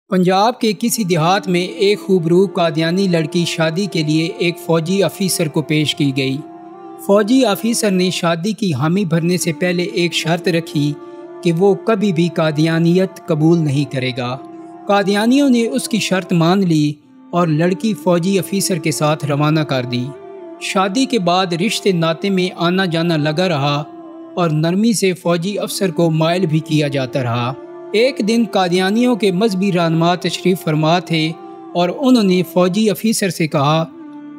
پنجاب کے کسی دیہات میں ایک خوبرو قادیانی لڑکی شادی کے لیے ایک فوجی آفیسر کو پیش کی گئی۔ فوجی آفیسر نے شادی کی حامی بھرنے سے پہلے ایک شرط رکھی کہ وہ کبھی بھی قادیانیت قبول نہیں کرے گا۔ قادیانیوں نے اس کی شرط مان لی اور لڑکی فوجی آفیسر کے ساتھ روانہ کر دی۔ شادی کے بعد رشتے ناطے میں آنا جانا لگا رہا اور نرمی سے فوجی افسر کو مائل بھی کیا جاتا رہا۔ ایک دن قادیانیوں کے مذہبی رہنما تشریف فرما تھے اور انہوں نے فوجی افیسر سے کہا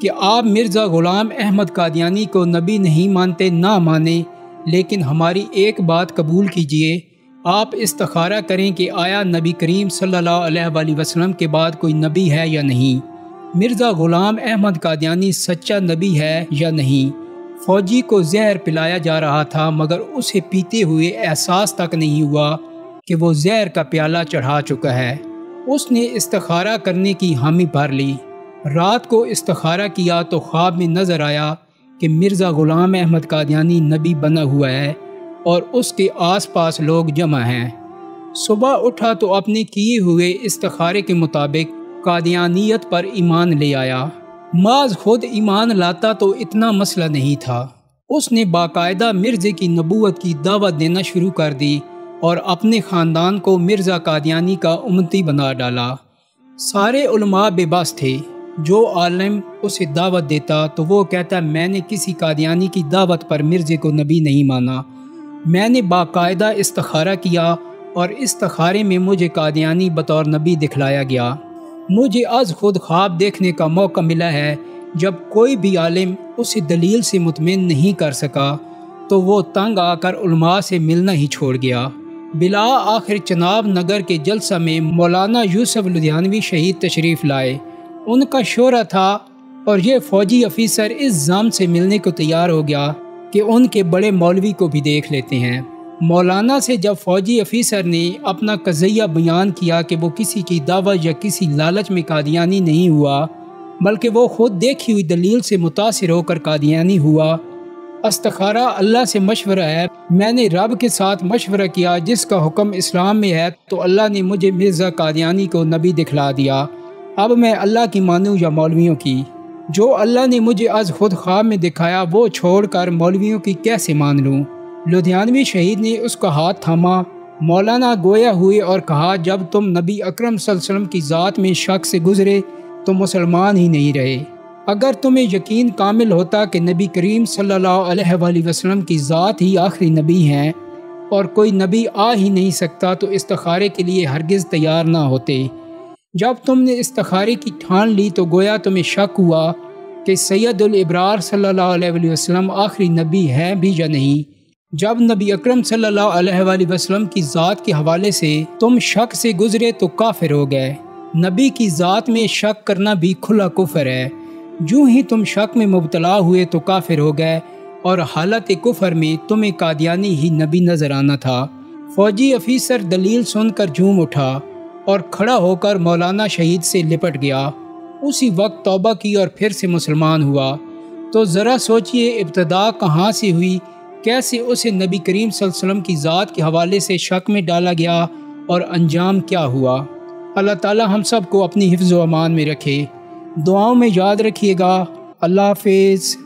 کہ آپ مرزا غلام احمد قادیانی کو نبی نہیں مانتے نہ مانیں، لیکن ہماری ایک بات قبول کیجئے، آپ استخارہ کریں کہ آیا نبی کریم صلی اللہ علیہ وآلہ وسلم کے بعد کوئی نبی ہے یا نہیں، مرزا غلام احمد قادیانی سچا نبی ہے یا نہیں۔ فوجی کو زہر پلایا جا رہا تھا مگر اسے پیتے ہوئے احساس تک نہیں ہوا کہ وہ زہر کا پیالہ چڑھا چکا ہے۔ اس نے استخارہ کرنے کی حامی بھر لی۔ رات کو استخارہ کیا تو خواب میں نظر آیا کہ مرزا غلام احمد قادیانی نبی بنا ہوا ہے اور اس کے آس پاس لوگ جمع ہیں۔ صبح اٹھا تو اپنے کیے ہوئے استخارے کے مطابق قادیانیت پر ایمان لے آیا۔ محض خود ایمان لاتا تو اتنا مسئلہ نہیں تھا، اس نے باقاعدہ مرزے کی نبوت کی دعوت دینا شروع کر دی اور اپنے خاندان کو مرزا قادیانی کا امتی بنا ڈالا۔ سارے علماء بے بس تھے۔ جو عالم اسے دعوت دیتا تو وہ کہتا میں نے کسی قادیانی کی دعوت پر مرزے کو نبی نہیں مانا، میں نے باقاعدہ استخارہ کیا اور استخارے میں مجھے قادیانی بطور نبی دکھلایا گیا۔ مجھے از خود خواب دیکھنے کا موقع ملا ہے۔ جب کوئی بھی عالم اسے دلیل سے مطمئن نہیں کر سکا تو وہ تنگ آ کر علماء سے ملنا ہی چھوڑ گیا۔ بلا آخر چناب نگر کے جلسہ میں مولانا یوسف لدھیانوی شہید تشریف لائے۔ ان کا شورا تھا اور یہ فوجی افیسر اس ظن سے ملنے کو تیار ہو گیا کہ ان کے بڑے مولوی کو بھی دیکھ لیتے ہیں۔ مولانا سے جب فوجی افیسر نے اپنا قضیہ بیان کیا کہ وہ کسی کی دعوت یا کسی لالچ میں قادیانی نہیں ہوا بلکہ وہ خود دیکھی ہوئی دلیل سے متاثر ہو کر قادیانی ہوا، استخارہ اللہ سے مشورہ ہے، میں نے رب کے ساتھ مشورہ کیا جس کا حکم اسلام میں ہے تو اللہ نے مجھے مرزا قادیانی کو نبی دکھلا دیا، اب میں اللہ کی مانوں یا مولویوں کی؟ جو اللہ نے مجھے از خود خواب میں دکھایا وہ چھوڑ کر مولویوں کی کیسے مان لوں؟ لدھیانوی شہید نے اس کا ہاتھ تھاما۔ مولانا گویا ہوئے اور کہا جب تم نبی اکرم صلی اللہ علیہ وسلم کی ذات میں شک سے گزرے تو مسلمان ہی نہیں رہے۔ اگر تمہیں یقین کامل ہوتا کہ نبی کریم صلی اللہ علیہ وآلہ وسلم کی ذات ہی آخری نبی ہیں اور کوئی نبی آ ہی نہیں سکتا تو استخارے کے لیے ہرگز تیار نہ ہوتے۔ جب تم نے استخارے کی ٹھان لی تو گویا تمہیں شک ہوا کہ سید الابرار صلی اللہ علیہ وآلہ وسلم آخری نبی ہے بھی یا نہیں۔ جب نبی اکرم صلی اللہ علیہ وآلہ وسلم کی ذات کے حوالے سے تم شک سے گزرے تو کافر ہو گئے۔ نبی کی ذات میں شک کرنا بھی کھلا کفر ہے۔ جو ہی تم شک میں مبتلا ہوئے تو کافر ہو گئے اور حالت کفر میں تمہیں قادیانی ہی نبی نظر آنا تھا۔ فوجی افیسر دلیل سن کر جھوم اٹھا اور کھڑا ہو کر مولانا شہید سے لپٹ گیا۔ اسی وقت توبہ کی اور پھر سے مسلمان ہوا۔ تو ذرا سوچئے ابتدا کہاں سے ہوئی، کیسے اسے نبی کریم صلی اللہ علیہ وسلم کی ذات کے حوالے سے شک میں ڈالا گیا اور انجام کیا ہوا۔ اللہ تعالی ہم سب کو اپنی حفظ و امان میں رکھے۔ دعاؤں میں یاد رکھیے گا۔ اللہ حافظ۔